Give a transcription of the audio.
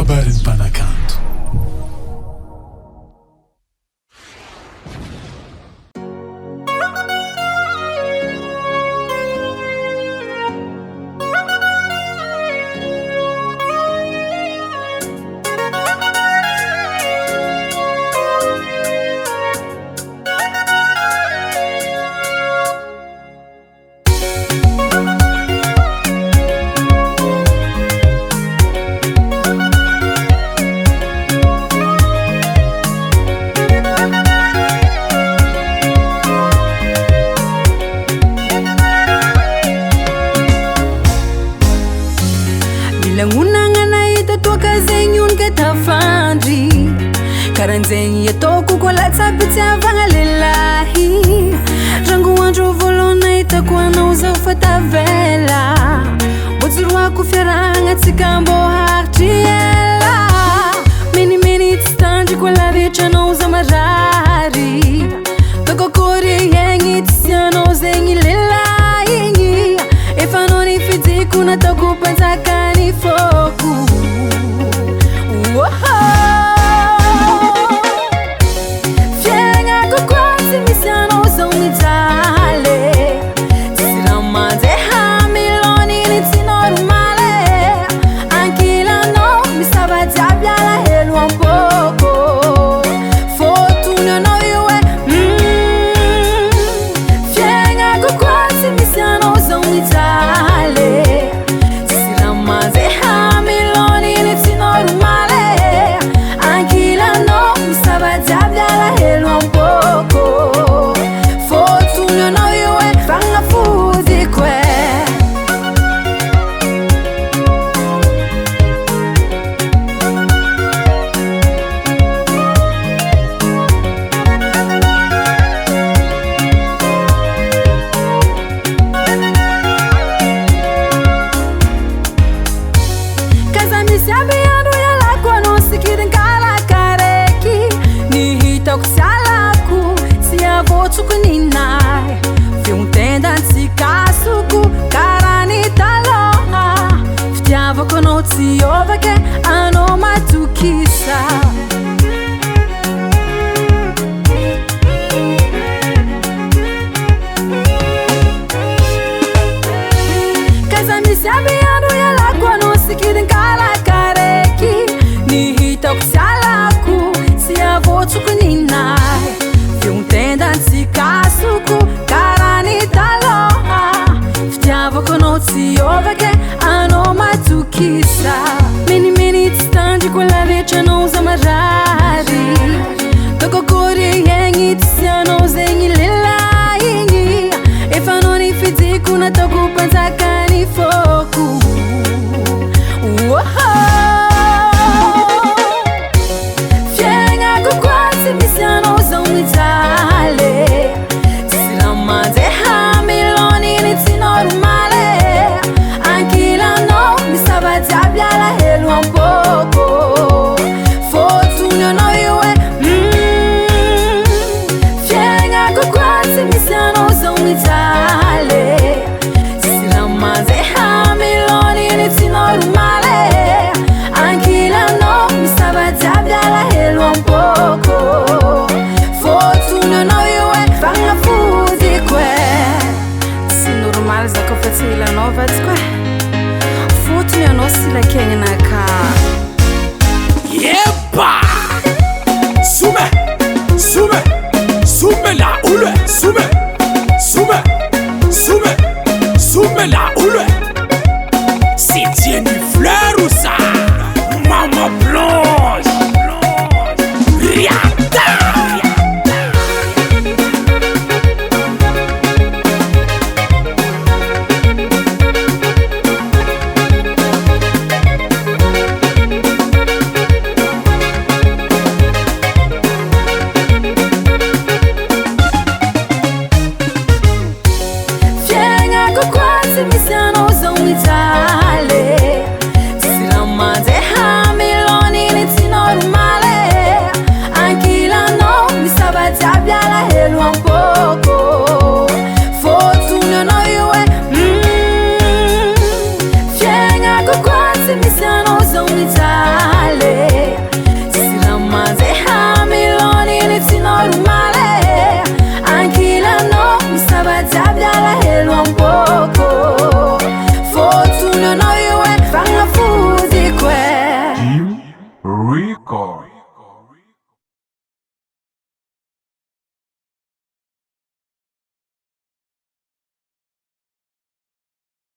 Habari Mpanakanto. Langunangana ito tua kazenyun kita fandri Karanzenyi yatoko kwa latsabitia vanga lillahi Rangu wanjo volona itakuwa na uza ufata vela Wazuru wako fieranga tsikambo hartiela Mini tistandi kwa lavicha na uza marari Toko kori yengi tisiano uzenyi lillahi Efanoni fidiku na toku panzakani foku Fienga kukwasi misiano uzomitale Siramanze hamiloni nitinorumale Ankila no misaba diabla helu ampoko Fortuna no yue Fienga kukwasi misiano uzomitale Ova che hanno matukisa Casa mi sabiando ya la conosci che den kala kareki Ni hita kusalaku si avotu kunina Fium tendanzi kasuku karani taloha Ftiavo conosci ova che hanno matukisa Mini tistandi quella vecchia non usa marari Toko kori yengi tisiano uzenyi lillahi E fanoni fidiku na toku panzakani foku Fienga kukwasi misiano uzomitale Siramanze hamiloni nitinorumale Diabla helu ampoko Fortuna no yue Fienga kukwasi misiano uzomitale Siramanze hamiloni nitinorumale Ankila no misaba diabla helu ampoko Fortuna no yue Fanga fuzi kwe Si normal zako fatila nova tkwe Fortuna no sila kenye na ka Yeba Sume la ule Sume la ule C'est Jenny Fleur ou ça